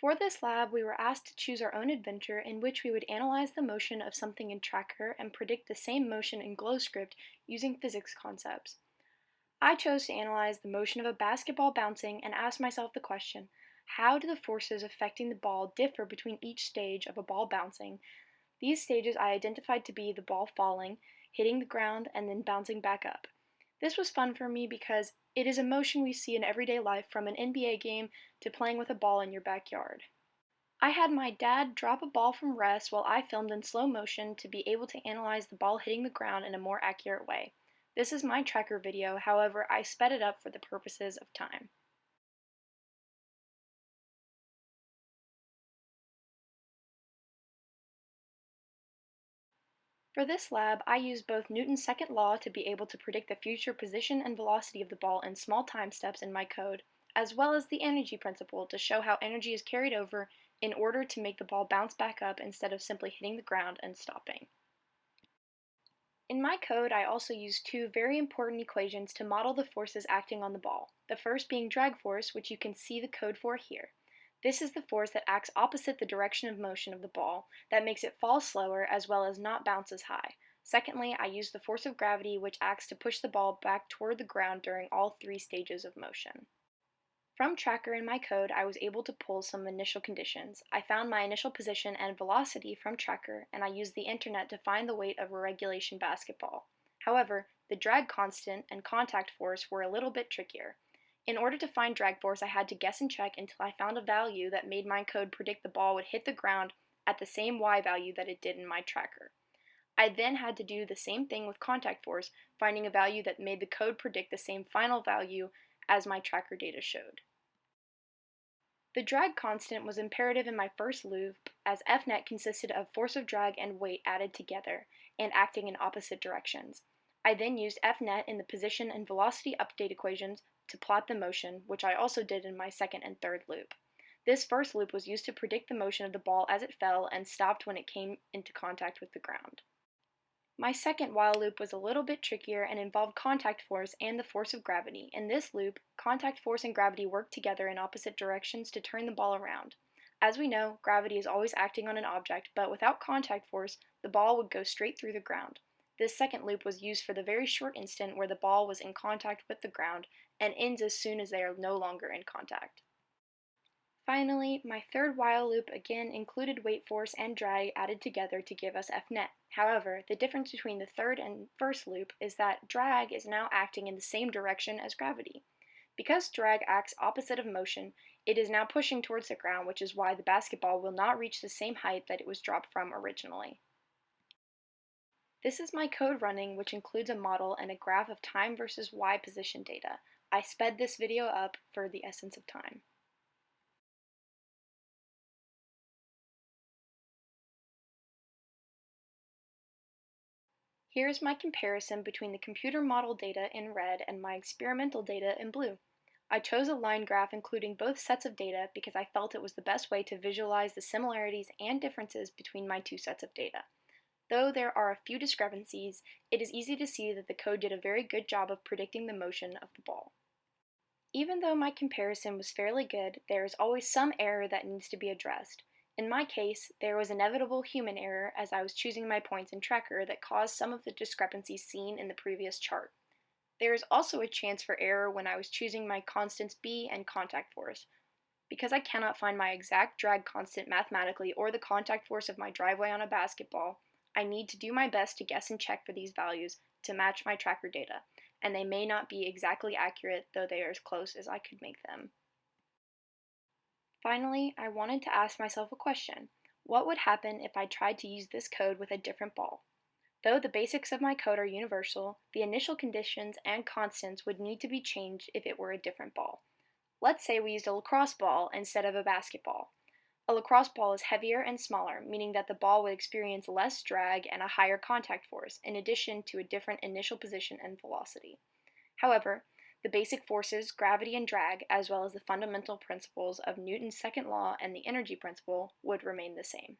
For this lab, we were asked to choose our own adventure in which we would analyze the motion of something in Tracker and predict the same motion in GlowScript using physics concepts. I chose to analyze the motion of a basketball bouncing and asked myself the question, how do the forces affecting the ball differ between each stage of a ball bouncing? These stages I identified to be the ball falling, hitting the ground, and then bouncing back up. This was fun for me because it is a motion we see in everyday life, from an NBA game to playing with a ball in your backyard. I had my dad drop a ball from rest while I filmed in slow motion to be able to analyze the ball hitting the ground in a more accurate way. This is my Tracker video, however, I sped it up for the purposes of time. For this lab, I used both Newton's second law to be able to predict the future position and velocity of the ball in small time steps in my code, as well as the energy principle to show how energy is carried over in order to make the ball bounce back up instead of simply hitting the ground and stopping. In my code, I also used two very important equations to model the forces acting on the ball, the first being drag force, which you can see the code for here. This is the force that acts opposite the direction of motion of the ball, that makes it fall slower as well as not bounce as high. Secondly, I used the force of gravity, which acts to push the ball back toward the ground during all three stages of motion. From Tracker in my code, I was able to pull some initial conditions. I found my initial position and velocity from Tracker, and I used the internet to find the weight of a regulation basketball. However, the drag constant and contact force were a little bit trickier. In order to find drag force, I had to guess and check until I found a value that made my code predict the ball would hit the ground at the same Y value that it did in my Tracker. I then had to do the same thing with contact force, finding a value that made the code predict the same final value as my Tracker data showed. The drag constant was imperative in my first loop, as Fnet consisted of force of drag and weight added together, and acting in opposite directions. I then used Fnet in the position and velocity update equations to plot the motion, which I also did in my second and third loop. This first loop was used to predict the motion of the ball as it fell and stopped when it came into contact with the ground. My second while loop was a little bit trickier and involved contact force and the force of gravity. In this loop, contact force and gravity work together in opposite directions to turn the ball around. As we know, gravity is always acting on an object, but without contact force, the ball would go straight through the ground. This second loop was used for the very short instant where the ball was in contact with the ground and ends as soon as they are no longer in contact. Finally, my third while loop again included weight force and drag added together to give us Fnet. However, the difference between the third and first loop is that drag is now acting in the same direction as gravity. Because drag acts opposite of motion, it is now pushing towards the ground, which is why the basketball will not reach the same height that it was dropped from originally. This is my code running, which includes a model and a graph of time versus Y position data. I sped this video up for the essence of time. Here is my comparison between the computer model data in red and my experimental data in blue. I chose a line graph including both sets of data because I felt it was the best way to visualize the similarities and differences between my two sets of data. Though there are a few discrepancies, it is easy to see that the code did a very good job of predicting the motion of the ball. Even though my comparison was fairly good, there is always some error that needs to be addressed. In my case, there was inevitable human error as I was choosing my points in Tracker that caused some of the discrepancies seen in the previous chart. There is also a chance for error when I was choosing my constants B and contact force. Because I cannot find my exact drag constant mathematically or the contact force of my driveway on a basketball, I need to do my best to guess and check for these values to match my Tracker data, and they may not be exactly accurate, though they are as close as I could make them. Finally, I wanted to ask myself a question. What would happen if I tried to use this code with a different ball? Though the basics of my code are universal, the initial conditions and constants would need to be changed if it were a different ball. Let's say we used a lacrosse ball instead of a basketball. A lacrosse ball is heavier and smaller, meaning that the ball would experience less drag and a higher contact force, in addition to a different initial position and velocity. However, the basic forces, gravity and drag, as well as the fundamental principles of Newton's second law and the energy principle, would remain the same.